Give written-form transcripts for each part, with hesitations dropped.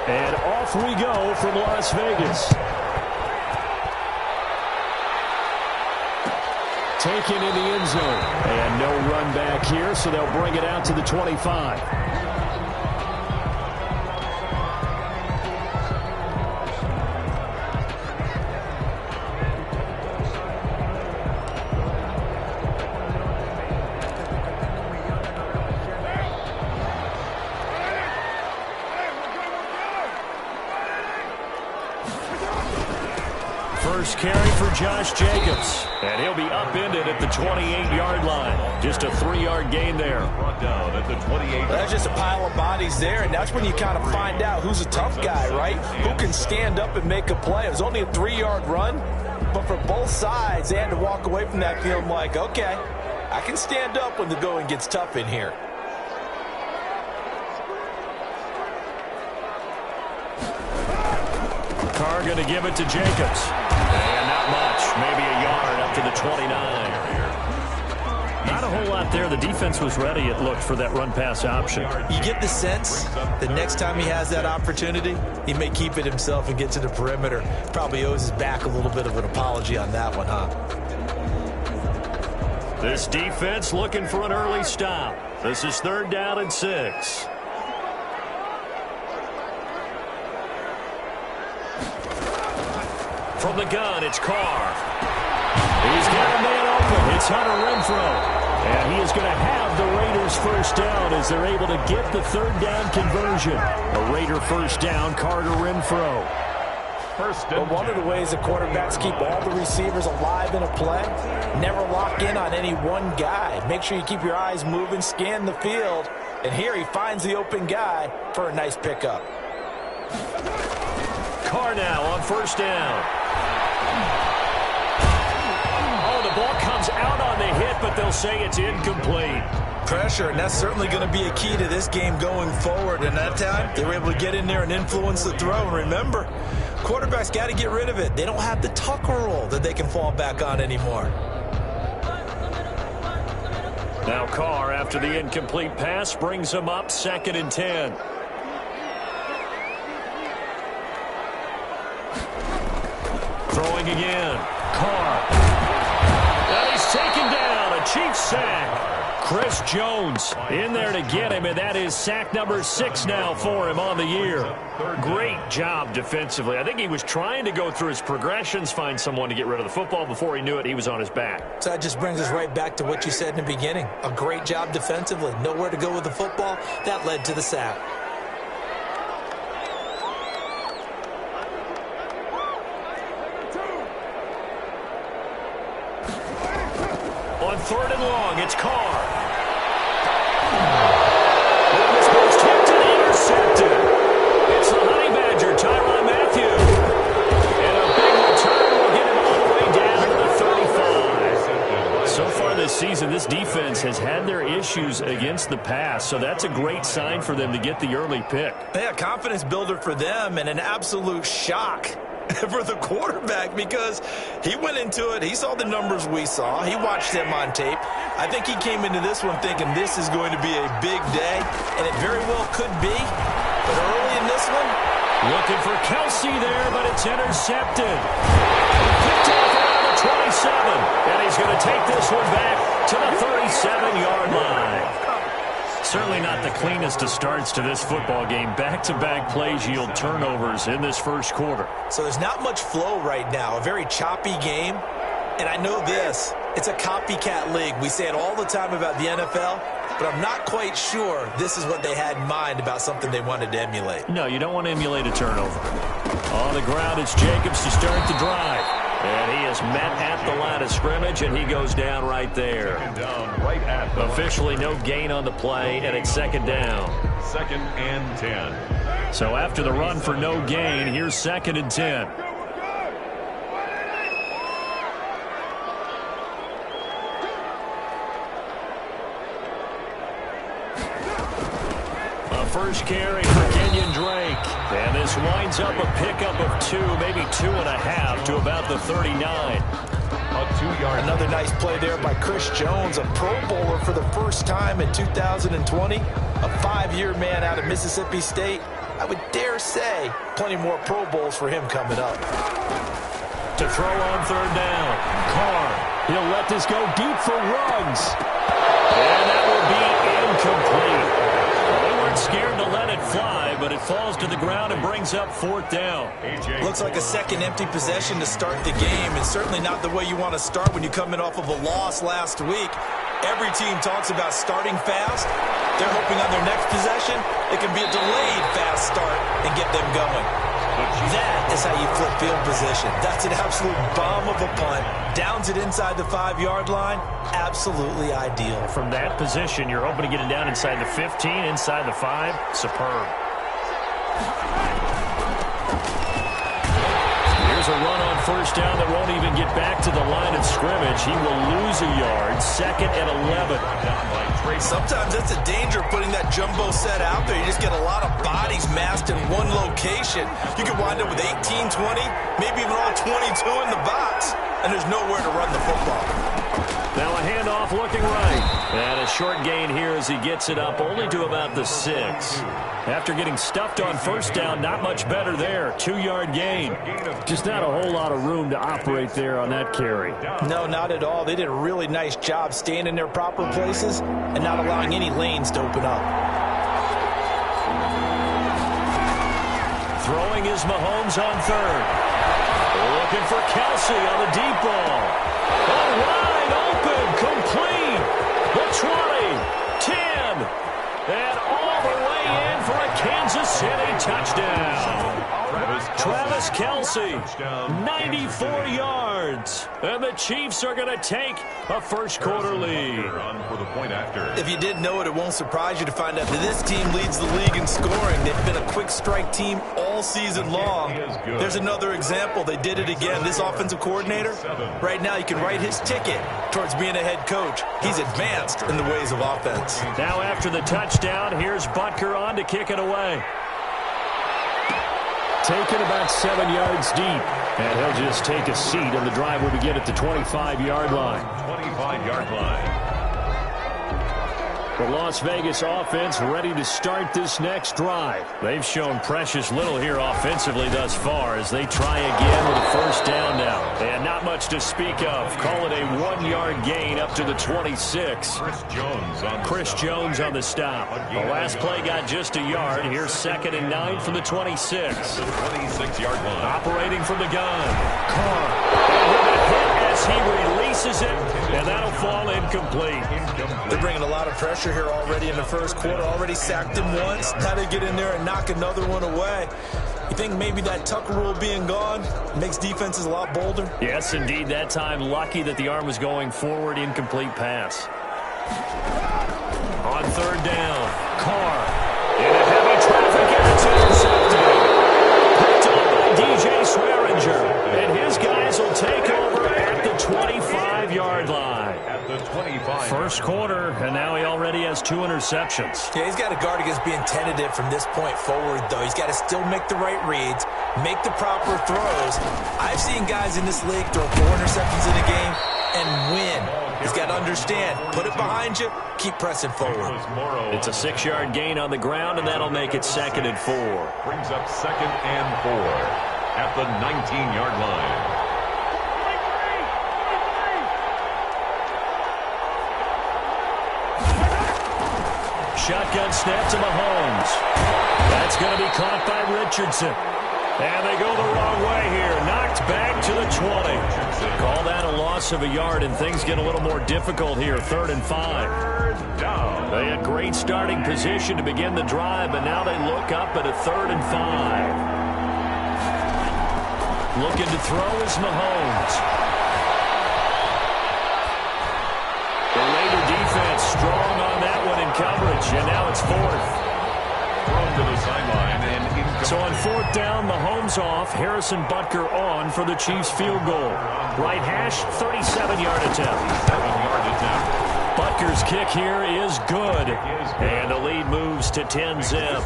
And off we go from Las Vegas. Taken in the end zone. And no run back here, so they'll bring it out to the 25. First carry for Josh Jacobs. And he'll be upended at the 28-yard line. Just a 3-yard gain there. Brought down at the 28. That's just a pile of bodies there, and that's when you kind of find out who's a tough guy, right? Who can stand up and make a play. It was only a 3-yard run, but for both sides, they had to walk away from that field like, okay, I can stand up when the going gets tough in here. Carr going to give it to Jacobs. And not much. Maybe a yard up to the 29. Not a whole lot there. The defense was ready, it looked, for that run-pass option. You get the sense that next time he has that opportunity, he may keep it himself and get to the perimeter. Probably owes his back a little bit of an apology on that one, huh? This defense looking for an early stop. This is 3rd down and 6. From the gun, it's Carr. He's got a man open. It's Hunter Renfrow. And he is going to have the Raiders first down as they're able to get the 3rd down conversion. A Raider first down, Carter Renfrow. But one of the ways the quarterbacks keep all the receivers alive in a play, never lock in on any one guy. Make sure you keep your eyes moving, scan the field. And here he finds the open guy for a nice pickup. Carr now on first down. Oh, the ball comes out on the hit, but they'll say it's incomplete. Pressure, and that's certainly going to be a key to this game going forward. And that time, they were able to get in there and influence the throw. And remember, quarterbacks got to get rid of it. They don't have the Tucker rule that they can fall back on anymore. Now Carr, after the incomplete pass, brings him up 2nd and 10. Throwing again. Carr. And he's taken down. A Chiefs sack. Chris Jones in there to get him, and that is sack number 6 now for him on the year. Great job defensively. I think he was trying to go through his progressions, find someone to get rid of the football. Before he knew it, he was on his back. So that just brings us right back to what you said in the beginning. A great job defensively. Nowhere to go with the football. That led to the sack. On 3rd and long, it's Carr. This one's tipped and intercepted. It's the Honey Badger, Tyrann Mathieu. And a big return will get him all the way down to the 35. So far this season, this defense has had their issues against the pass, so that's a great sign for them to get the early pick. Yeah, confidence builder for them and an absolute shock for the quarterback because he went into it. He saw the numbers we saw. He watched them on tape. I think he came into this one thinking this is going to be a big day, and it very well could be. But early in this one, looking for Kelsey there, but it's intercepted. Picked off around the 27, and he's going to take this one back to the 37-yard line. Certainly not the cleanest of starts to this football game. Back-to-back plays yield turnovers in this first quarter. So there's not much flow right now. A very choppy game. And I know this. It's a copycat league. We say it all the time about the NFL, but I'm not quite sure this is what they had in mind about something they wanted to emulate. No, you don't want to emulate a turnover. On the ground, it's Jacobs to start the drive. And he is met at the line of scrimmage, and he goes down right there. Officially no gain on the play, and it's 2nd down. 2nd and 10. So after the run for no gain, here's 2nd and 10. A first carry for Kenyon Drake. And this winds up a pickup of 2, maybe 2.5 to about the 39. Another nice play there by Chris Jones, a Pro Bowler for the first time in 2020. A 5-year man out of Mississippi State. I would dare say plenty more Pro Bowls for him coming up. To throw on third down, Carr. He'll let this go deep for Ruggs. And that will be incomplete. Well, they weren't scared to let it fly, but it falls to the ground and brings up fourth down. Looks like a second empty possession to start the game, and certainly not the way you want to start when you come in off of a loss last week. Every team talks about starting fast. They're hoping on their next possession, it can be a delayed fast start and get them going. That is how you flip field position. That's an absolute bomb of a punt. Downs it inside the 5-yard line. Absolutely ideal. From that position, you're hoping to get it down inside the 15, inside the 5. Superb. Here's a run on first down that won't even get back to the line of scrimmage. He will lose a yard. Second and 11. Sometimes that's a danger putting that jumbo set out there. You just get a lot of bodies massed in one location. You could wind up with 18, 20, maybe even all 22 in the box, and there's nowhere to run the football. Now a handoff looking right. And a short gain here as he gets it up only to about the 6. After getting stuffed on first down, not much better there. 2-yard gain. Just not a whole lot of room to operate there on that carry. No, not at all. They did a really nice job staying in their proper places and not allowing any lanes to open up. Throwing is Mahomes on third. Looking for Kelsey on the deep ball. Oh, wide open, complete. The 20, 10, and all the way in for a Kansas City touchdown. Travis Kelsey, 94 yards. And the Chiefs are going to take a first-quarter lead. If you didn't know it, it won't surprise you to find out that this team leads the league in scoring. They've been a quick strike team all season long. There's another example. They did it again. This offensive coordinator, right now you can write his ticket towards being a head coach. He's advanced in the ways of offense. Now after the touchdown, here's Butker on to kick it away. Taken about 7 yards deep. And he'll just take a seat, and the drive will begin at the 25-yard line. 25-yard line. The Las Vegas offense ready to start this next drive. They've shown precious little here offensively thus far as they try again with a first down now. And not much to speak of. Call it a 1-yard gain up to the 26. Chris Jones on the stop. The last play got just a yard. Here's 2nd and 9 from the 26. 26-yard line. Operating from the gun. Carr. And with a hit as he releases it, and that'll fall incomplete. They're bringing a lot of pressure here already in the first quarter. Already sacked him once. Now they get in there and knock another one away. You think maybe that Tucker rule being gone makes defenses a lot bolder? Yes, indeed. That time, lucky that the arm was going forward. Incomplete pass. On third down, Carr. In a heavy traffic, and it's intercepted. Picked up by DJ Swearinger. And his guys will take over at the 25-yard line. At the 25. First quarter, and now he already has 2 interceptions. Yeah, he's got to guard against being tentative from this point forward, though. He's got to still make the right reads, make the proper throws. I've seen guys in this league throw 4 interceptions in a game and win. He's got to understand, put it behind you, keep pressing forward. It's a 6-yard gain on the ground, and that'll make it 2nd and 4. Brings up 2nd and 4 at the 19-yard line. Shotgun snap to Mahomes. That's going to be caught by Richardson. And they go the wrong way here. Knocked back to the 20. Call that a loss of a yard, and things get a little more difficult here. 3rd and 5. They had great starting position to begin the drive, but now they look up at a 3rd and 5. Looking to throw is Mahomes. The Raider defense strong on that one in coverage, and now it's 4th. Thrown to the sideline and incomplete. So on 4th down, Mahomes off, Harrison Butker on for the Chiefs field goal. Right hash, 37-yard attempt. 7-yard attempt. Butker's kick here is good. And the lead moves to 10-zip.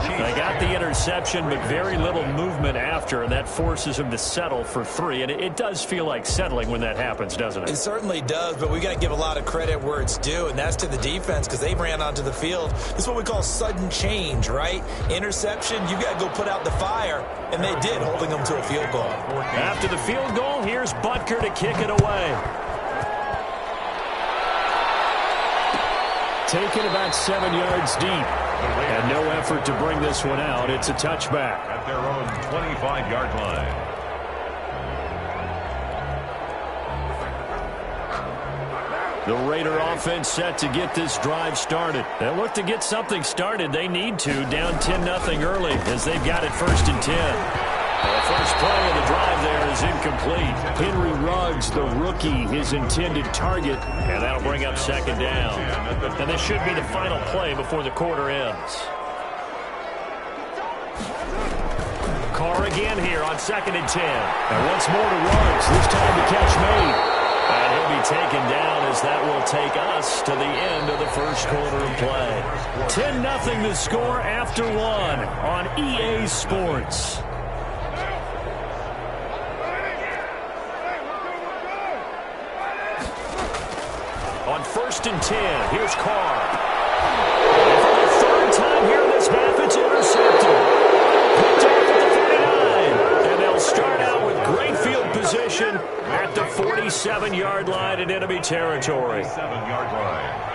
They got the interception, but very little movement after, and that forces them to settle for 3. And it does feel like settling when that happens, doesn't it? It certainly does, but we got to give a lot of credit where it's due, and that's to the defense because they ran onto the field. This is what we call sudden change, right? Interception, you got to go put out the fire, and they did, holding them to a field goal. After the field goal, here's Butker to kick it away. Taken about 7 yards deep. And no effort to bring this one out. It's a touchback. At their own 25-yard line. The Raider offense set to get this drive started. They look to get something started. They need to, down 10-0 early as they've got it 1st and 10. The first play of the drive there is incomplete. Henry Ruggs, the rookie, his intended target, and that'll bring up 2nd down. And this should be the final play before the quarter ends. Carr again here on 2nd and 10. And once more to Ruggs, this time the catch made. And he'll be taken down as that will take us to the end of the first quarter of play. 10-0 the score after 1 on EA Sports. On 1st and 10, here's Carr. And for the 3rd time here this half, it's intercepted. Picked off at the 49. And they'll start out with great field position at the 47-yard line in enemy territory. 7-yard line.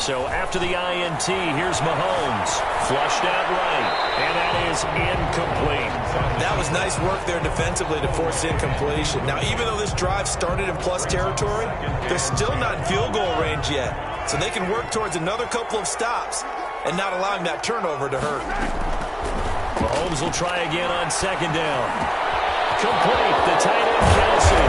So after the INT, here's Mahomes. Flushed out right, and that is incomplete. That was nice work there defensively to force incompletion. Now, even though this drive started in plus territory, they're still not in field goal range yet. So they can work towards another couple of stops and not allowing that turnover to hurt. Mahomes will try again on 2nd down. Complete, the tight end Kelsey.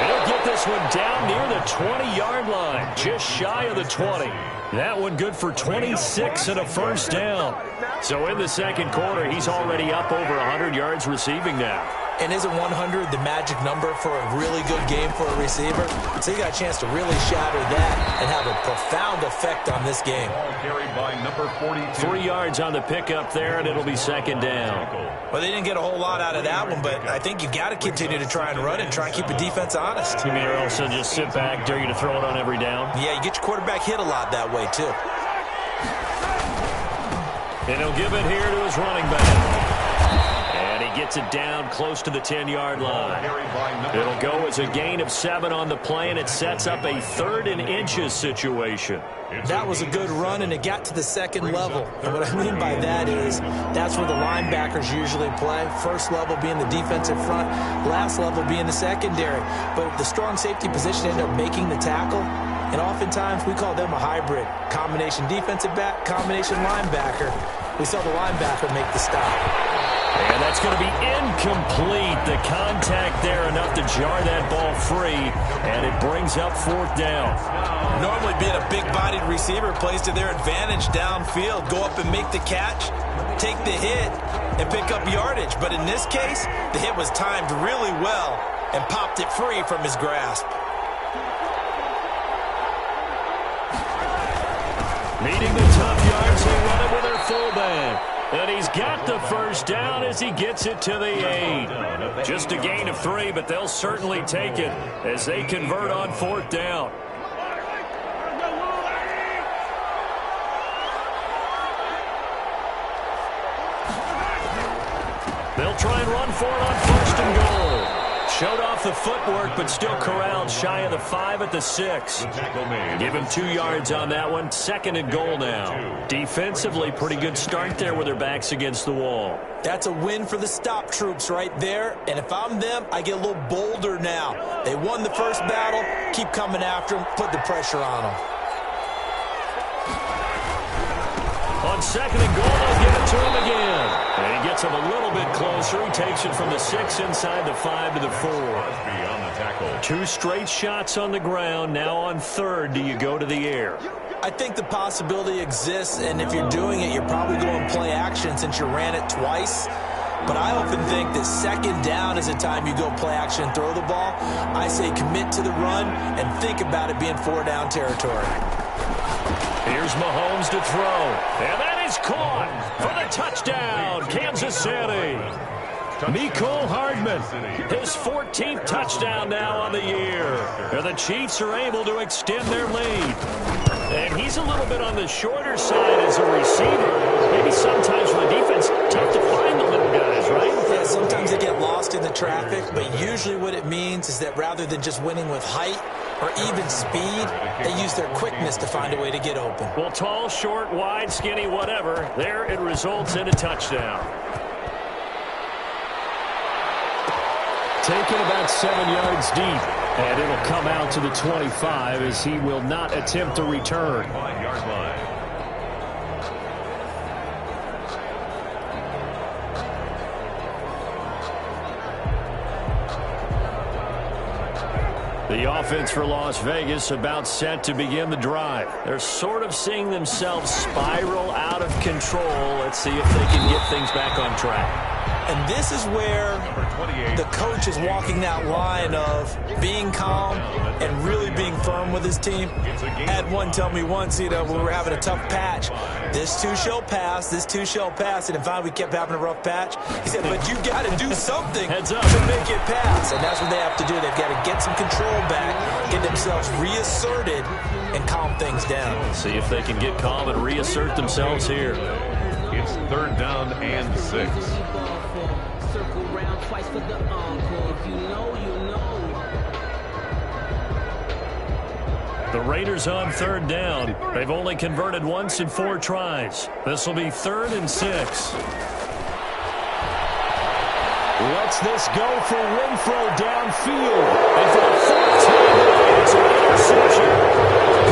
And he'll get this one down near the 20-yard line, just shy of the 20. That one good for 26 and a 1st down. So in the 2nd quarter, he's already up over 100 yards receiving now. And isn't 100 the magic number for a really good game for a receiver? So you got a chance to really shatter that and have a profound effect on this game. Ball carried by number 42. 3 yards on the pickup there, and it'll be 2nd down. Well, they didn't get a whole lot out of that one, but I think you've got to continue to try and run and try and keep the defense honest. You mean or else they'll just sit back, dare you to throw it on every down? Yeah, you get your quarterback hit a lot that way, too. And he'll give it here to his running back. And he gets it down close to the 10-yard line. It'll go as a gain of 7 on the play, and it sets up a 3rd and inches situation. That was a good run, and it got to the 2nd level. And what I mean by that is that's where the linebackers usually play. First level being the defensive front, last level being the secondary. But the strong safety position ended up making the tackle. And oftentimes we call them a hybrid. Combination defensive back, combination linebacker. We saw the linebacker make the stop. And that's going to be incomplete. The contact there enough to jar that ball free, and it brings up 4th down. Normally being a big-bodied receiver plays to their advantage downfield. Go up and make the catch, take the hit, and pick up yardage. But in this case, the hit was timed really well and popped it free from his grasp. Needing the tough yards, they run it with their fullback. And he's got the 1st down as he gets it to the 8. Just a gain of 3, but they'll certainly take it as they convert on 4th down. They'll try and run for it on 1st and goal. Showed off the footwork, but still corralled shy of the 5 at the 6. Give him 2 yards on that one. 2nd and goal now. Defensively, pretty good start there with their backs against the wall. That's a win for the stop troops right there. And if I'm them, I get a little bolder now. They won the first battle. Keep coming after them. Put the pressure on them. On 2nd and goal, they'll give it to him again. And he gets him a little bit closer. He takes it from the 6 inside the 5 to the 4. On the tackle. 2 straight shots on the ground. Now on 3rd, do you go to the air? I think the possibility exists, and if you're doing it, you're probably going play action since you ran it twice. But I often think that second down is a time you go play action and throw the ball. I say commit to the run and think about it being 4-down territory. Here's Mahomes to throw. And that is caught for the touchdown, Kansas City. Mecole Hardman, his 14th touchdown now on the year. And the Chiefs are able to extend their lead. And he's a little bit on the shorter side as a receiver. Maybe sometimes for the defense, tough to find the little guys, right? Yeah, sometimes they get lost in the traffic, but usually what it means is that rather than just winning with height or even speed, they use their quickness to find a way to get open. Well, tall, short, wide, skinny, whatever, there it results in a touchdown. Taken about 7 yards deep. And it'll come out to the 25 as he will not attempt to return. 5-yard line. The offense for Las Vegas about set to begin the drive. They're sort of seeing themselves spiral out of control. Let's see if they can get things back on track. And this is where the coach is walking that line of being calm and really being firm with his team. Had one tell me once, when we were having a tough patch, this too shall pass, this too shall pass. And finally we kept having a rough patch. He said, but you got to do something to make it pass. And that's what they have to do. They've got to get some control back, get themselves reasserted, and calm things down. See if they can get calm and reassert themselves here. It's 3rd down and 6. Circle round twice for the encore. If you know, you know. The Raiders on 3rd down. They've only converted once in 4 tries. This will be 3rd and 6. Lets this go for Renfrow downfield. And for the 4th time, it's an interception.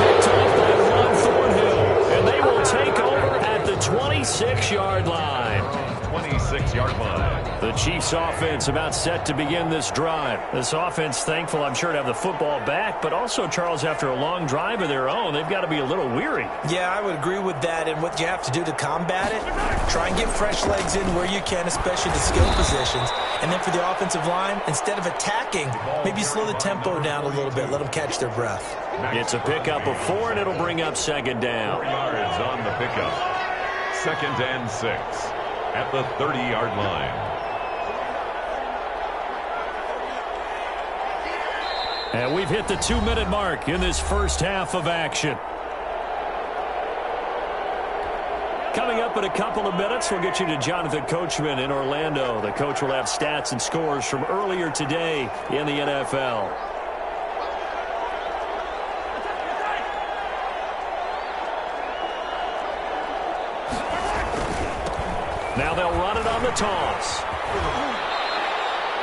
Picked off by Ron Thornhill. And they will take over at the 26-yard line. 26-yard line. The Chiefs offense about set to begin this drive. This offense thankful, I'm sure, to have the football back, but also, Charles, after a long drive of their own, they've got to be a little weary. Yeah, I would agree with that, and what you have to do to combat it, try and get fresh legs in where you can, especially the skill positions. And then for the offensive line, instead of attacking, maybe slow the tempo down a little bit, let them catch their breath. It's a pickup of 4, and it'll bring up 2nd down. 4 yards on the pickup. 2nd and 6 at the 30-yard line. And we've hit the 2-minute mark in this first half of action. Coming up in a couple of minutes, we'll get you to Jonathan Coachman in Orlando. The coach will have stats and scores from earlier today in the NFL. Now they'll run it on the toss.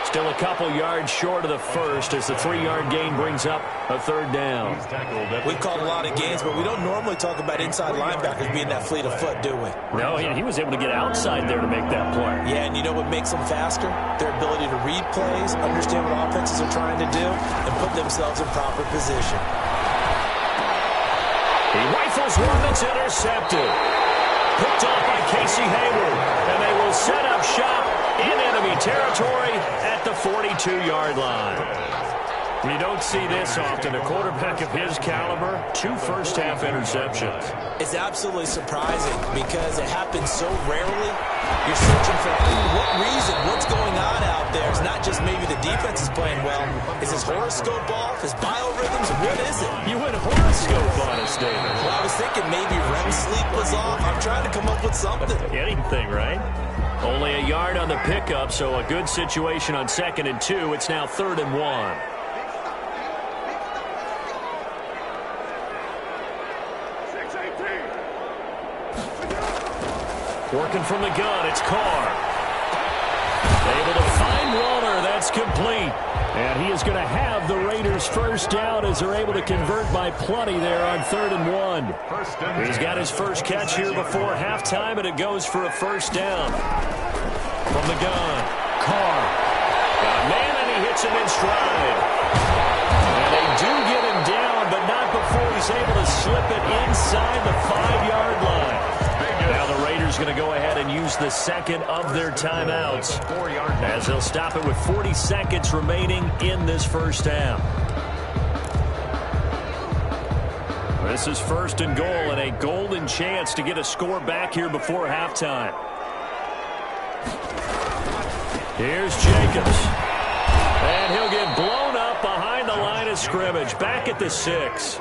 Still a couple yards short of the first as the 3-yard gain brings up a 3rd down. We've called a lot of games, but we don't normally talk about inside linebackers being that fleet of foot, do we? No, he was able to get outside there to make that play. Yeah, and you know what makes them faster? Their ability to read plays, understand what offenses are trying to do, and put themselves in proper position. He rifles one that's intercepted. Picked off by Casey Hayward, and they will set up shop in enemy territory at the 42-yard line. You don't see this often. A quarterback of his caliber, 2 first-half interceptions. It's absolutely surprising because it happens so rarely. You're searching for what reason, what's going on out there. It's not just maybe the defense is playing well. Is his horoscope off? His biorhythms? What is it? You went horoscope on us, David. Well, I was thinking maybe REM sleep was off. I'm trying to come up with something. Anything, right? Only a yard on the pickup, so a good situation on 2nd and 2. It's now 3rd and 1. Working from the gun, it's Carr. Able to find Waller, that's complete. And he is going to have the Raiders first down as they're able to convert by plenty there on 3rd and 1. He's got his first catch here before halftime, and it goes for a first down. From the gun, Carr. Got a man, and he hits him in stride. And they do get him down, but not before he's able to slip it inside the 5-yard line. Now the Raiders Raiders going to go ahead and use the second of their timeouts as they'll stop it with 40 seconds remaining in this first half. This is first and goal and a golden chance to get a score back here before halftime. Here's Jacobs. And he'll get blown up behind the line of scrimmage, back at the 6.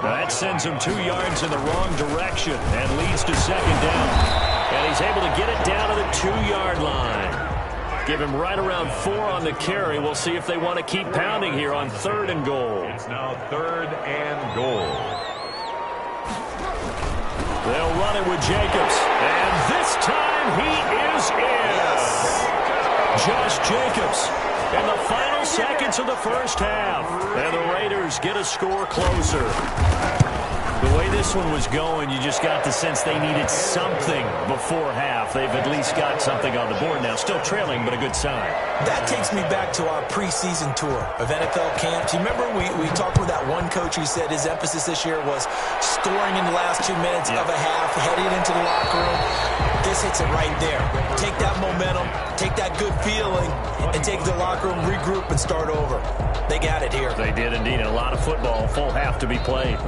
That sends him 2 yards in the wrong direction and leads to second down. And he's able to get it down to the 2-yard line. Give him right around 4 on the carry. We'll see if they want to keep pounding here on 3rd and goal. It's now 3rd and goal. They'll run it with Jacobs. And this time he is in. Josh Jacobs in the final seconds of the first half. And the Raiders get a score closer. The way this one was going, you just got the sense they needed something before half. They've at least got something on the board now. Still trailing, but a good sign. That takes me back to our preseason tour of NFL camps. You remember we talked with that one coach who said his emphasis this year was scoring in the last 2 minutes of a half, heading into the locker room. This hits it right there. Take that momentum, take that good feeling, and take the locker room, regroup, and start over. They got it here. They did indeed. A lot of football, full half to be played.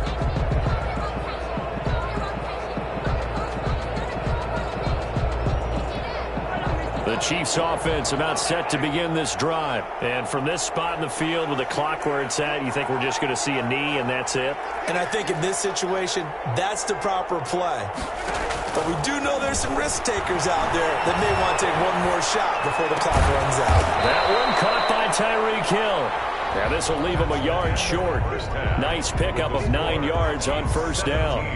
The Chiefs offense about set to begin this drive. And from this spot in the field with the clock where it's at, you think we're just going to see a knee and that's it? And I think in this situation, that's the proper play. But we do know there's some risk takers out there that may want to take one more shot before the clock runs out. That one caught by Tyreek Hill. Now this will leave him a yard short. Nice pickup of 9 yards on first down.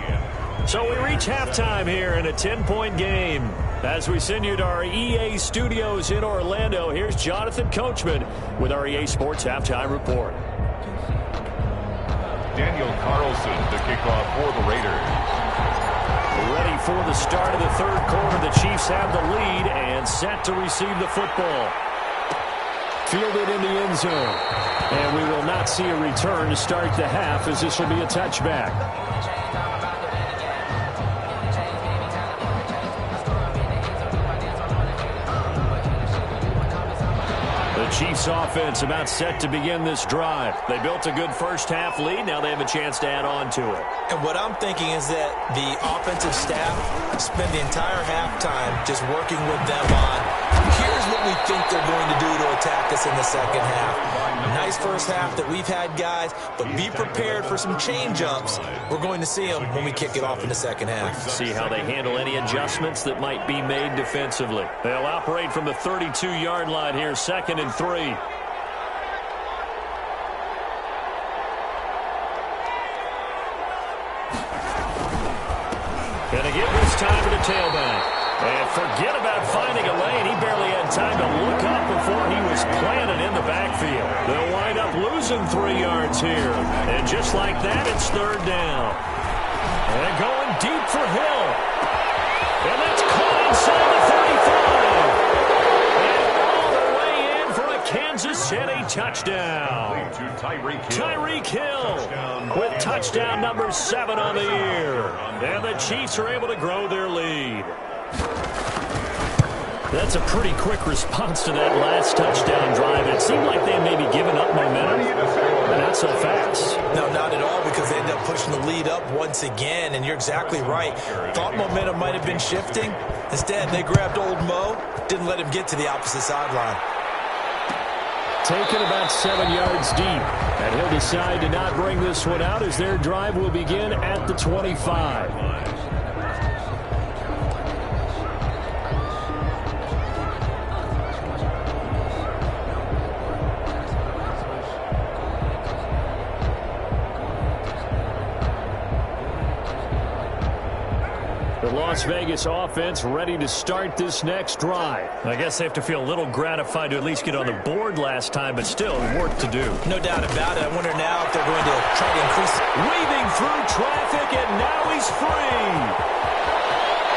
So we reach halftime here in a 10-point game. As we send you to our EA studios in Orlando, here's Jonathan Coachman with our EA Sports Halftime Report. Daniel Carlson to kick off for the Raiders. Ready for the start of the third quarter. The Chiefs have the lead and set to receive the football. Fielded in the end zone. And we will not see a return to start the half as this will be a touchback. Chiefs offense about set to begin this drive. They built a good first half lead. Now they have a chance to add on to it. And what I'm thinking is that the offensive staff spend the entire halftime just working with them on, here's what we think they're going to do to attack us in the second half. Nice first half that we've had, guys, but be prepared for some change-ups. We're going to see them when we kick it off in the second half. See how they handle any adjustments that might be made defensively. They'll operate from the 32-yard line here, 2nd and 3. And again this time to the tailback. And forget about finding a lane. He barely had time to look up before he was planted in the backfield. They'll wind up losing 3 yards here. And just like that, it's 3rd down. And going deep for Hill. And that's caught inside the 35. And all the way in for a Kansas City touchdown. Tyreek Hill with touchdown number 7 on the year. And the Chiefs are able to grow their lead. That's a pretty quick response to that last touchdown drive. It seemed like they had maybe given up momentum, but not so fast. No, not at all, because they ended up pushing the lead up once again, and you're exactly right. Thought momentum might have been shifting. Instead, they grabbed old Mo, didn't let him get to the opposite sideline. Taken about 7 yards deep, and he'll decide to not bring this one out as their drive will begin at the 25. The Las Vegas offense ready to start this next drive. I guess they have to feel a little gratified to at least get on the board last time, but still work to do. No doubt about it. I wonder now if they're going to try to increase. Weaving through traffic, and now he's free.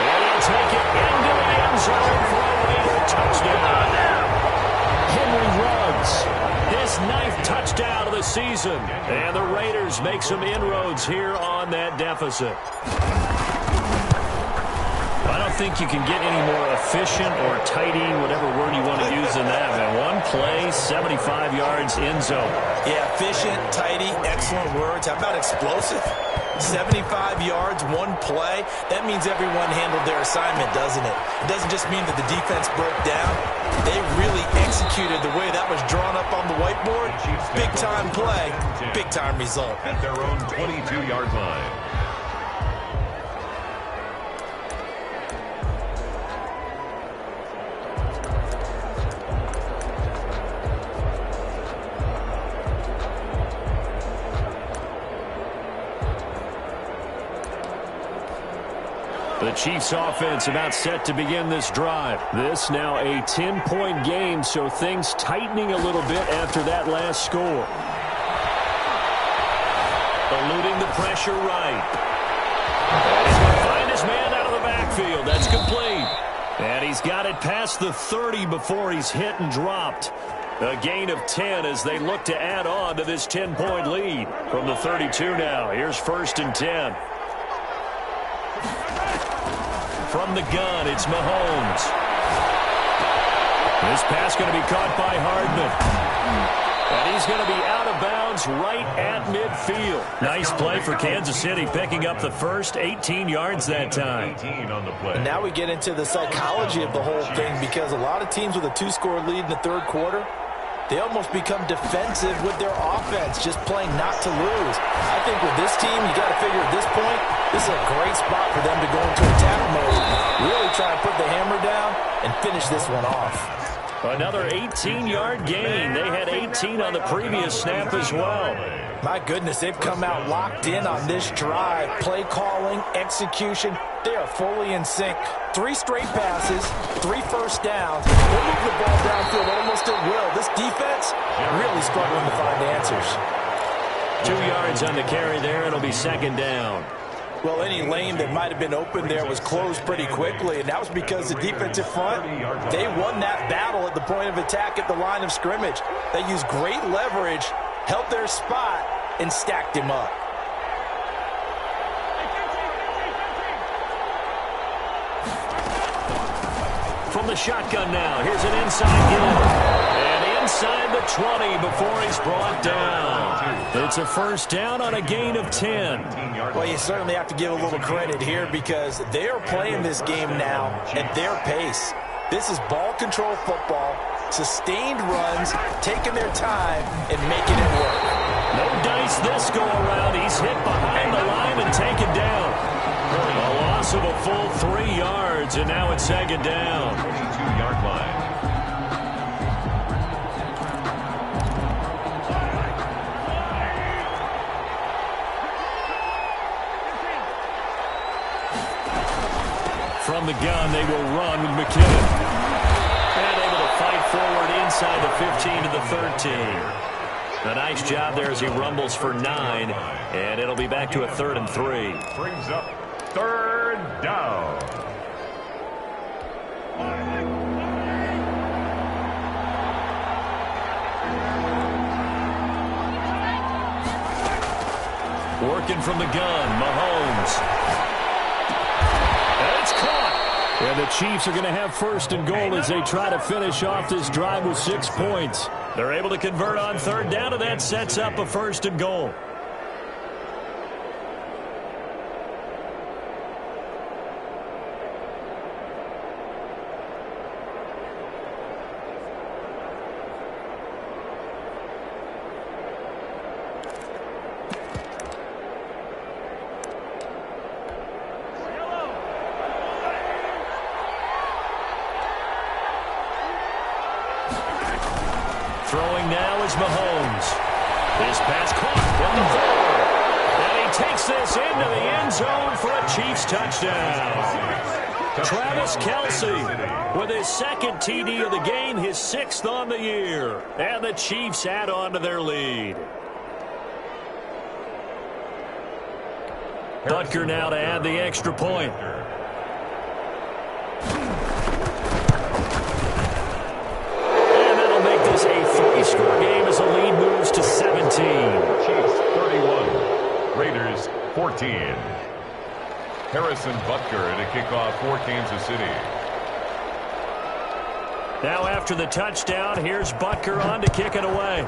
And he'll take it into the end zone for a Raider touchdown. Henry Ruggs, his 9th touchdown of the season. And the Raiders make some inroads here on that deficit. I don't think you can get any more efficient or tidy, whatever word you want to use in that, man. One play, 75 yards, end zone. Yeah, efficient, tidy, excellent words. How about explosive? 75 yards, one play. That means everyone handled their assignment, doesn't it? It doesn't just mean that the defense broke down. They really executed the way that was drawn up on the whiteboard. Big-time play, big-time result. At their own 22-yard line. The Chiefs offense about set to begin this drive. This now a 10-point game, so things tightening a little bit after that last score. Eluding the pressure right. And he's going to find his man out of the backfield. That's complete. And he's got it past the 30 before he's hit and dropped. A gain of 10 as they look to add on to this 10-point lead. From the 32 now, here's 1st and 10. From the gun, it's Mahomes. This pass going to be caught by Hardman. And he's going to be out of bounds right at midfield. Nice play for Kansas City, picking up the first 18 yards that time. 18 on the play. And now we get into the psychology of the whole thing, because a lot of teams with a 2-score lead in the third quarter, they almost become defensive with their offense, just playing not to lose. I think with this team, you got to figure at this point, this is a great spot for them to go into attack mode. Really try and put the hammer down and finish this one off. Another 18-yard gain. They had 18 on the previous snap as well. My goodness, they've come out locked in on this drive. Play calling, execution, they are fully in sync. 3 straight passes, 3 first downs. They'll move the ball downfield almost at will. This defense really struggling to find answers. 2 yards on the carry there. It'll be 2nd down. Well, any lane that might have been open there was closed pretty quickly, and that was because the defensive front, they won that battle at the point of attack at the line of scrimmage. They used great leverage, held their spot, and stacked him up. From the shotgun now, here's an inside give. And inside the 20 before he's brought down. It's a 1st down on a gain of 10. Well, you certainly have to give a little credit here, because they are playing this game now at their pace. This is ball control football, sustained runs, taking their time and making it work. No dice this go around. He's hit behind the line and taken down. A loss of a full 3 yards, and now it's 2nd down. 22-yard line. From the gun, they will run with McKinnon. And able to fight forward inside the 15 to the 13. A nice job there as he rumbles for 9. And it'll be back to a 3rd and 3. Brings up 3rd down. Working from the gun, Mahomes. And it's caught. And the Chiefs are going to have 1st and goal as they try to finish off this drive with 6 points. They're able to convert on 3rd down, and that sets up a 1st and goal. Throwing now is Mahomes. His pass caught at the 4. And he takes this into the end zone for a Chiefs touchdown. Travis Kelce with his 2nd TD of the game, his 6th on the year. And the Chiefs add on to their lead. Butker now to add the extra point. A 3-score game as the lead moves to 17. Chiefs 31, Raiders 14. Harrison Butker to kick off for Kansas City. Now after the touchdown, here's Butker on to kick it away.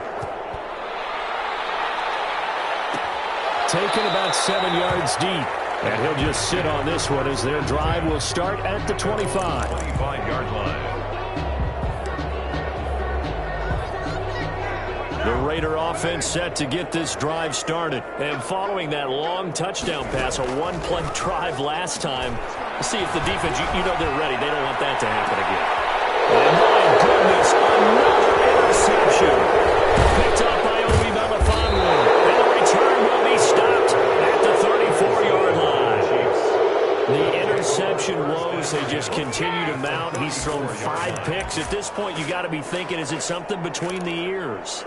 Taken about 7 yards deep. And he'll just sit on this one as their drive will start at the 25. 25-yard line. The Raider offense set to get this drive started. And following that long touchdown pass, a one-play drive last time, see if the defense, you know they're ready. They don't want that to happen again. And my goodness, another interception. Picked up by Obi Melifonwu. And the return will be stopped at the 34-yard line. The interception woes, they just continue to mount. He's thrown 5 picks. At this point, you got to be thinking, is it something between the ears?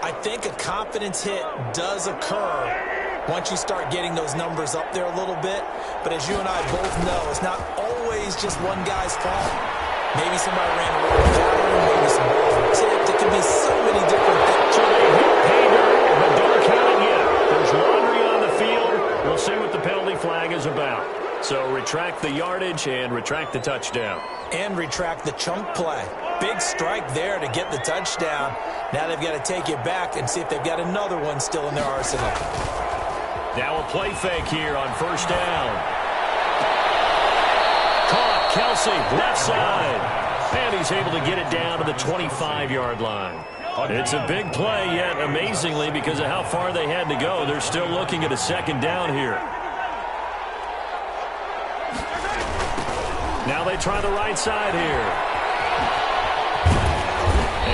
I think a confidence hit does occur once you start getting those numbers up there a little bit. But as you and I both know, it's not always just one guy's fault. Maybe somebody ran a little pattern, maybe some balls were tipped. It could be so many different things. So they hit pay dirt, but don't count it yet. There's laundry on the field. We'll see what the penalty flag is about. So retract the yardage and retract the touchdown. And retract the chunk play. Big strike there to get the touchdown. Now they've got to take it back and see if they've got another one still in their arsenal. Now a play fake here on first down. Caught, Kelsey, left side. And he's able to get it down to the 25-yard line. It's a big play, yet amazingly, because of how far they had to go, they're still looking at a second down here. Now they try the right side here.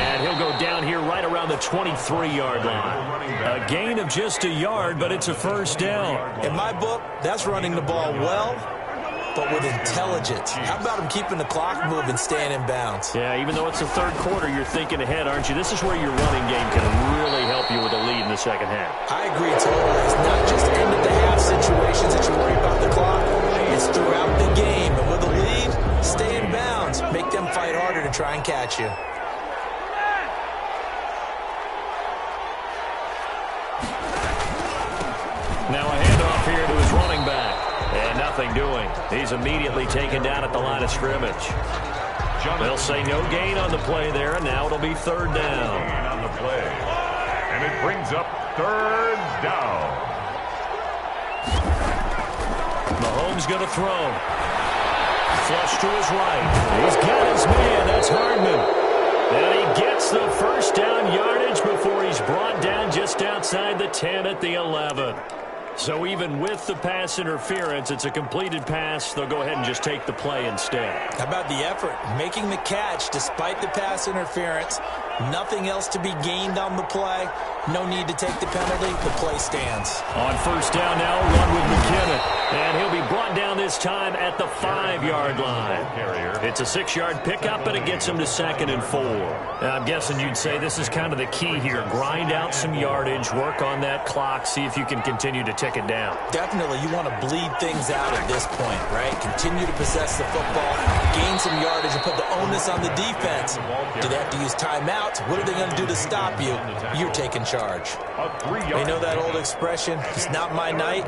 And he'll go down here right around the 23-yard line. A gain of just a yard, but it's a first down. In my book, that's running the ball well, but with intelligence. How about him keeping the clock moving, staying in bounds? Yeah, even though it's the third quarter, you're thinking ahead, aren't you? This is where your running game can really help you with a lead in the second half. I agree totally. It's not just end-of-the-half situations that you worry about the clock. It's throughout the game. And with a lead, stay in bounds. Make them fight harder to try and catch you. Now a handoff here to his running back. And nothing doing. He's immediately taken down at the line of scrimmage. They'll say no gain on the play there, and now it'll be third down. Gain on the play. And it brings up third down. Mahomes going to throw. Flush to his right. He's got his man. That's Hardman. And he gets the first down yardage before he's brought down just outside the 10 at the 11. So even with the pass interference, it's a completed pass. They'll go ahead and just take the play instead. How about the effort? Making the catch despite the pass interference. Nothing else to be gained on the play. No need to take the penalty. The play stands. On first down now, run with McKinnon. And he'll be brought down this time at the 5-yard line. It's a 6-yard pickup, and it gets him to 2nd and 4. Now, I'm guessing you'd say this is kind of the key here. Grind out some yardage, work on that clock, see if you can continue to tick it down. Definitely, you want to bleed things out at this point, right? Continue to possess the football, gain some yardage, and put the onus on the defense. Do they have to use timeouts? What are they going to do to stop you? You're taking charge. You know that old expression, it's not my night?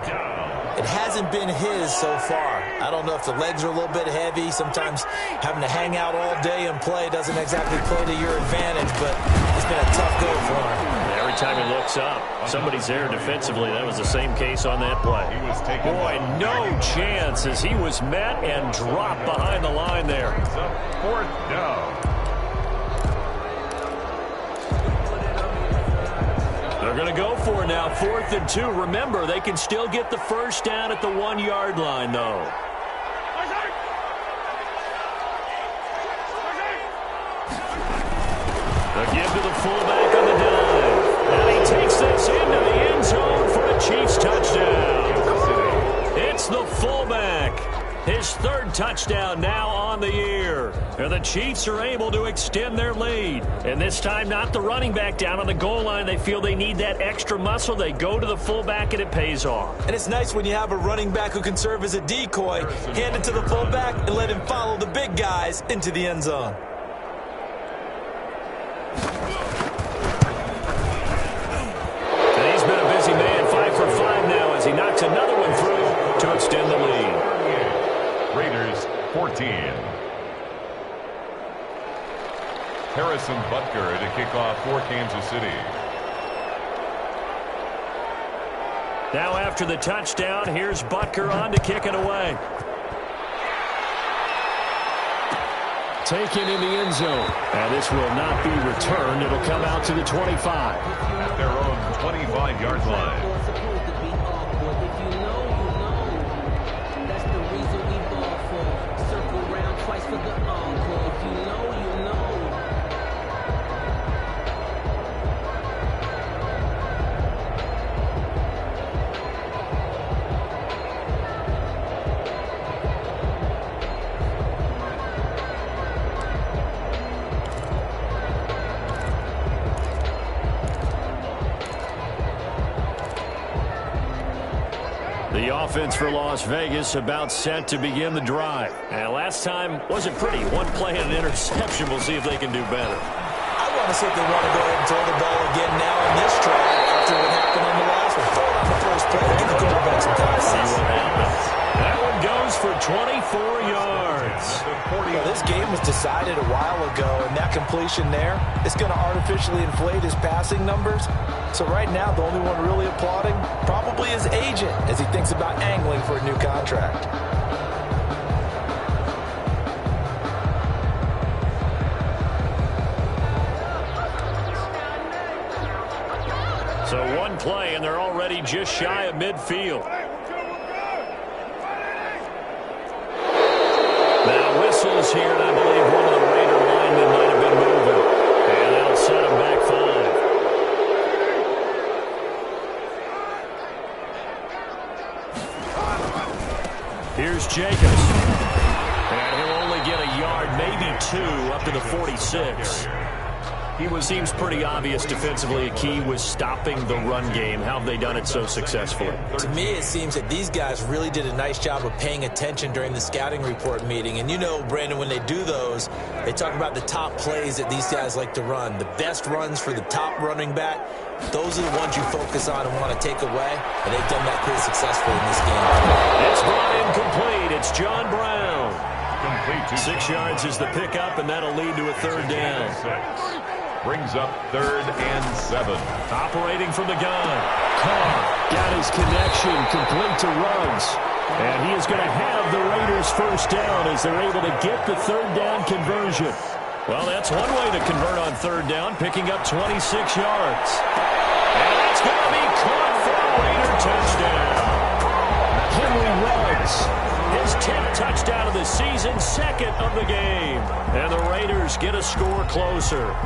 It hasn't been his so far. I don't know if the legs are a little bit heavy. Sometimes having to hang out all day and play doesn't exactly play to your advantage, but it's been a tough go for him. Every time he looks up, somebody's there defensively. That was the same case on that play. Boy, no chance as he was met and dropped behind the line there. Fourth down. They're going to go for it now, 4th and 2. Remember, they can still get the first down at the 1-yard line, though. The give to the fullback on the dive. And he takes this into the end zone for a Chiefs touchdown. It's the fullback. His 3rd touchdown now on the year. And the Chiefs are able to extend their lead. And this time, not the running back down on the goal line. They feel they need that extra muscle. They go to the fullback, and it pays off. And it's nice when you have a running back who can serve as a decoy. Hand it to the fullback and let him follow the big guys into the end zone. And he's been a busy man, 5 for 5 now as he knocks another one through to extend the lead. 14. Harrison Butker to kick off for Kansas City. Now after the touchdown, here's Butker on to kick it away. Taken in the end zone. And this will not be returned. It'll come out to the 25. At their own 25-yard line. The offense for Las Vegas about set to begin the drive. And last time wasn't pretty. One play and an interception. We'll see if they can do better. I want to see if they want to go ahead and throw the ball again now in this drive after what happened on the last one. Throw it on the first play. Give the quarterback some time. See what happens. That one goes for 24 yards. Well, this game was decided a while ago, and that completion there is going to artificially inflate his passing numbers. So right now, the only one really applauding probably his agent as he thinks about angling for a new contract. So one play, and they're already just shy of midfield. Now whistles here, and I believe one of the Raider linemen might have been moving. And that'll set him back 5. Here's Jacobs. And he'll only get a yard, maybe 2, up to the 46. Seems pretty obvious defensively. A key was stopping the run game. How have they done it so successfully? To me, it seems that these guys really did a nice job of paying attention during the scouting report meeting. And you know, Brandon, when they do those, they talk about the top plays that these guys like to run. The best runs for the top running back, those are the ones you focus on and want to take away. And they've done that pretty successfully in this game. It's brought incomplete. It's John Brown. 6 yards is the pickup, and that'll lead to a third down. Brings up 3rd and 7. Operating from the gun. Carr got his connection complete to Ruggs. And he is going to have the Raiders first down as they're able to get the third down conversion. Well, that's one way to convert on third down, picking up 26 yards. And that's going to be caught for a Raider touchdown. Henry Ruggs, his 10th touchdown of the season, 2nd of the game. And the Raiders get a score closer.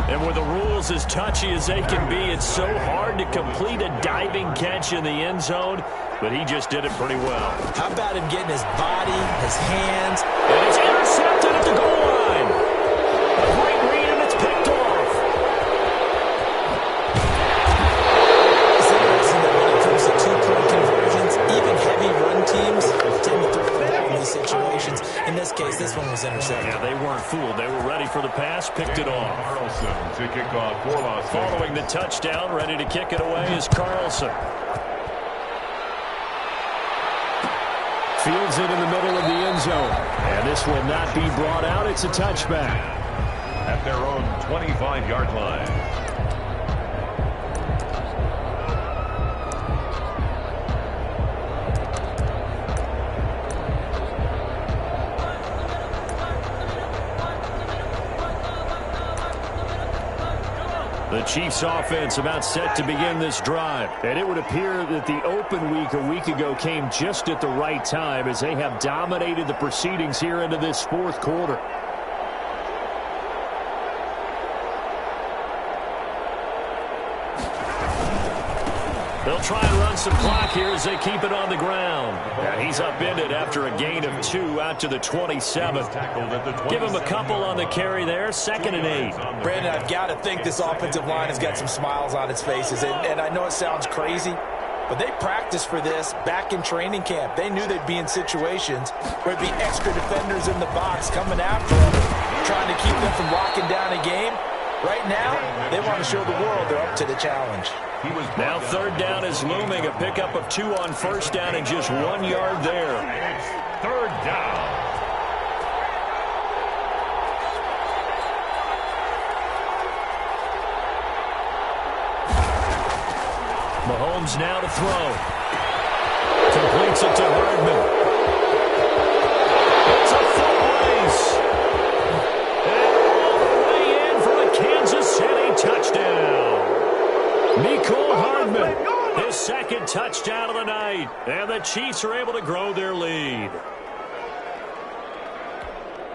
And with the rules as touchy as they can be, it's so hard to complete a diving catch in the end zone, but he just did it pretty well. How about him getting his body, his hands? And it's intercepted at the goal line. A great read, and it's picked off. It's interesting that when it comes to two-point conversions, even heavy run teams tend to throw the ball in these situations. In this case, this one was intercepted. Yeah, they weren't fooled. They were ready for the pass, picked it off. Carlson to kick off for Las Vegas. Following the touchdown, ready to kick it away is Carlson. Fields it in the middle of the end zone. And this will not be brought out. It's a touchback. At their own 25-yard line. The Chiefs offense about set to begin this drive. And it would appear that the open week a week ago came just at the right time as they have dominated the proceedings here into this fourth quarter. They'll try and run some clock here as they keep it on the ground. And he's upended after a gain of 2 out to the 27. Give him a couple on the carry there. 2nd and 8. Brandon, I've got to think this offensive line has got some smiles on its faces. And I know it sounds crazy, but they practiced for this back in training camp. They knew they'd be in situations where there'd be extra defenders in the box coming after them, trying to keep them from locking down a game. Right now, they want to show the world they're up to the challenge. Now third down is looming. A pickup of 2 on first down and just 1 yard there. It's third down. Mahomes now to throw. Completes it to Hardman. It's a full race. And all the way in for a Kansas City touchdown. Mecole Hardman, his second touchdown of the night. And the Chiefs are able to grow their lead.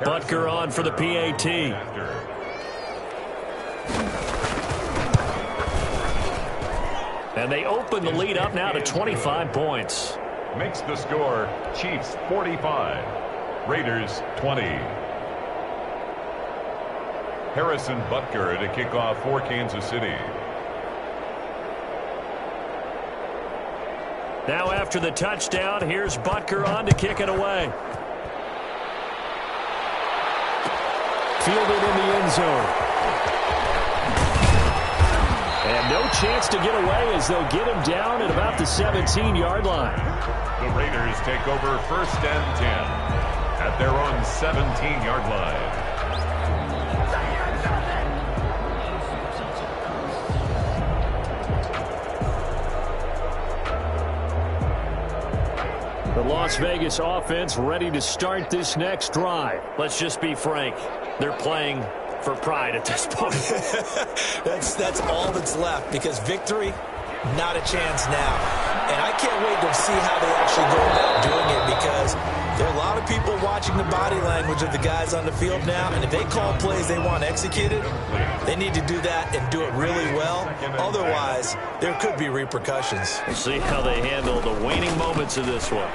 Butker on for the PAT. And they open the lead up now to 25 points. Makes the score Chiefs 45, Raiders 20. Harrison Butker to kick off for Kansas City. Now after the touchdown, here's Butker on to kick it away. Fielded in the end zone. And no chance to get away as they'll get him down at about the 17-yard line. The Raiders take over first and 10 at their own 17-yard line. The Las Vegas offense ready to start this next drive. Let's just be frank. They're playing for pride at this point. That's all that's left, because victory, not a chance now. And I can't wait to see how they actually go about doing it, because there are a lot of people watching the body language of the guys on the field now, and if they call plays they want executed, they need to do that and do it really well. Otherwise, there could be repercussions. We'll see how they handle the waning moments of this one.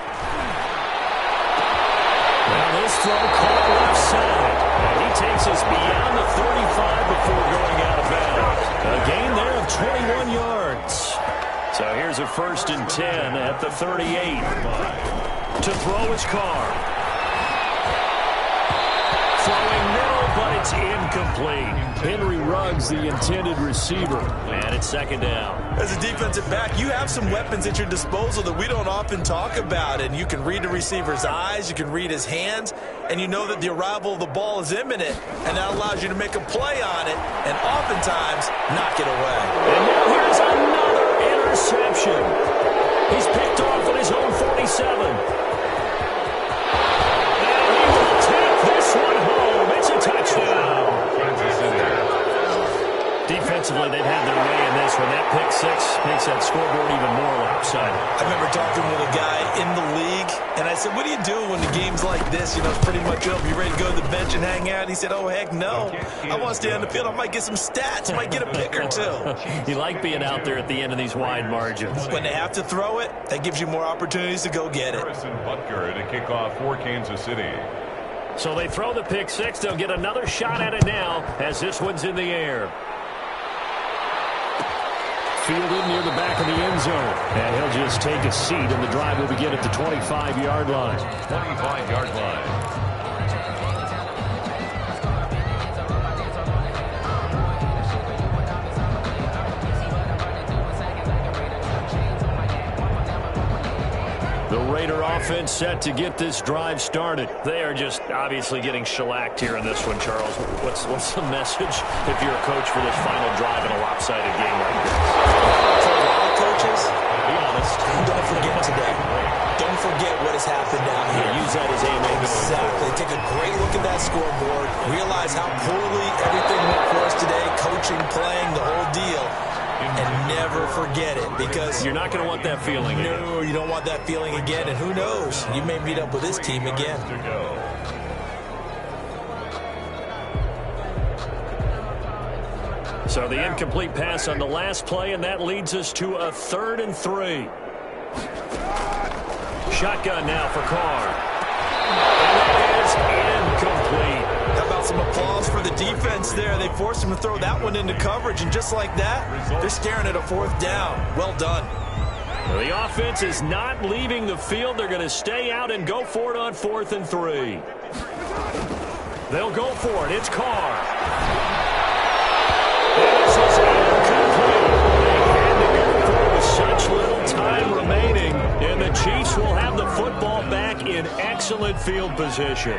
Now this throw caught left side. And he takes us beyond the 35 before going out of bounds. A gain there of 21 yards. So here's a 1st and 10 at the 38. To throw his Carr. Throwing middle, but it's incomplete. Henry Ruggs, the intended receiver. And it's 2nd down. As a defensive back, you have some weapons at your disposal that we don't often talk about. And you can read the receiver's eyes, you can read his hands, and you know that the arrival of the ball is imminent. And that allows you to make a play on it and oftentimes knock it away. And now here's another interception. He's picked off at his own 47. Defensively, they've had their way in this one. That pick six makes that scoreboard even more lopsided. I remember talking with a guy in the league, and I said, what do you do when the game's like this? You know, it's pretty much over. You ready to go to the bench and hang out? He said, oh, heck no. I want to stay on the field. I might get some stats. I might get a pick or two. You like being out there at the end of these wide margins. When they have to throw it, that gives you more opportunities to go get it. Harrison Butker to kick off for Kansas City. So they throw the pick six. They'll get another shot at it now as this one's in the air. Fielded near the back of the end zone. And he'll just take a seat, and the drive will begin at the 25-yard line. 25-yard line. The Raider offense set to get this drive started. They are just obviously getting shellacked here in this one, Charles. What's the message if you're a coach for this final drive in a lopsided game like this? For a lot of coaches, be honest. Don't forget today. Don't forget what has happened down here. Use that as ammo. Exactly. Take a great look at that scoreboard. Realize how poorly everything went for us today. Coaching, playing, the whole deal. And never forget it, because you're not going to want that feeling again. No, you don't want that feeling again. And who knows? You may meet up with this team again. So the incomplete pass on the last play, and that leads us to a 3rd and 3. Shotgun now for Carr. And it is incomplete. How about some applause for the defense there? They forced him to throw that one into coverage, and just like that, they're staring at a 4th down. Well done. The offense is not leaving the field. They're going to stay out and go for it on 4th and 3. They'll go for it. It's Carr. Chiefs will have the football back in excellent field position.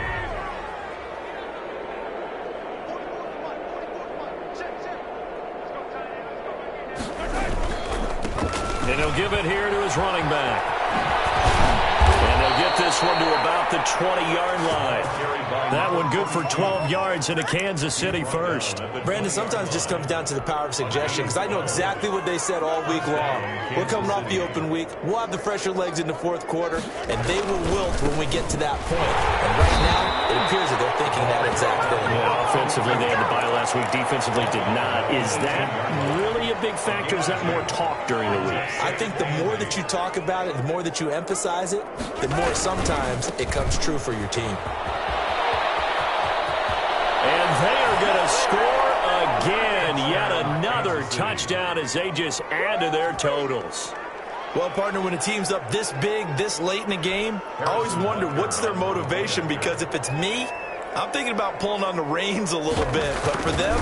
And he'll give it here to his running back. And they'll get this one to about the 20-yard line. That one good for 12 yards into Kansas City first. Brandon, sometimes it just comes down to the power of suggestion, because I know exactly what they said all week long. We're coming off the open week. We'll have the fresher legs in the fourth quarter, and they will wilt when we get to that point. And right now, it appears that they're thinking that exact thing. Yeah, offensively, they had the bye last week. Defensively, did not. Is that really a big factor? Is that more talk during the week? I think the more that you talk about it, the more that you emphasize it, the more sometimes it comes true for your team. And they are going to score again. Yet another touchdown as they just add to their totals. Well, partner, when a team's up this big, this late in the game, I always wonder what's their motivation, because if it's me, I'm thinking about pulling on the reins a little bit. But for them,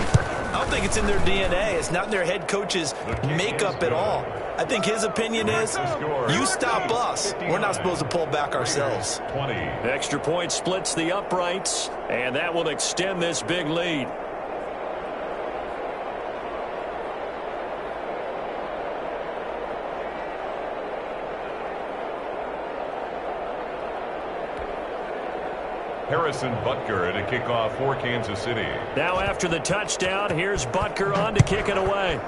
I don't think it's in their DNA. It's not in their head coach's makeup at all. I think his opinion is, you stop us. We're not supposed to pull back ourselves. 20. Extra point splits the uprights, and that will extend this big lead. Harrison Butker to kick off for Kansas City. Now after the touchdown, here's Butker on to kick it away.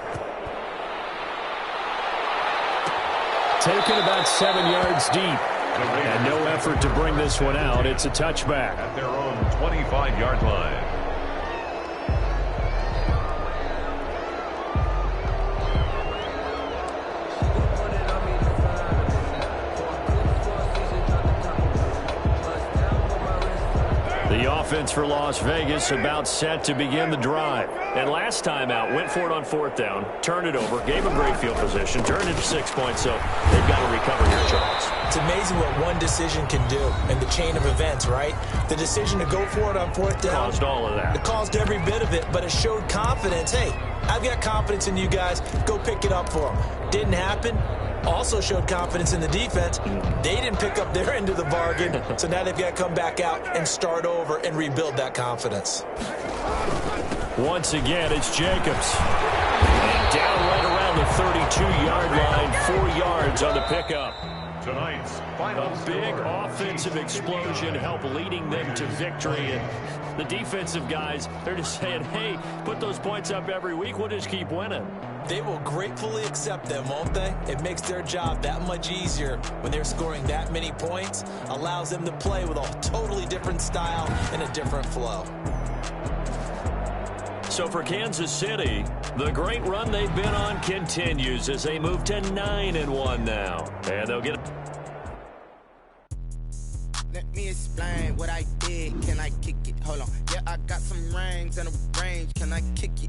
Taken about 7 yards deep. And no effort to bring this one out. It's a touchback. At their own 25-yard line. The offense for Las Vegas about set to begin the drive. And last time out, went for it on fourth down, turned it over, gave them great field position, turned it to 6 points, so they've got to recover here, Charles. It's amazing what one decision can do in the chain of events, right? The decision to go for it on fourth down Caused all of that. It caused every bit of it, but it showed confidence. Hey, I've got confidence in you guys. Go pick it up for them. Didn't happen. Also showed confidence in the defense. They didn't pick up their end of the bargain, so now they've got to come back out and start over and rebuild that confidence. Once again, it's Jacobs. And down right around the 32-yard line, 4 yards on the pickup. Tonight's final A big offensive explosion helped leading them to victory. And the defensive guys, they're just saying, hey, put those points up every week. We'll just keep winning. They will gratefully accept them, won't they? It makes their job that much easier when they're scoring that many points. Allows them to play with a totally different style and a different flow. So for Kansas City, the great run they've been on continues as they move to 9-1 now. And they'll get... Let me explain what I did. Can I kick it? Hold on. Yeah, I got some rings and a range. Can I kick it?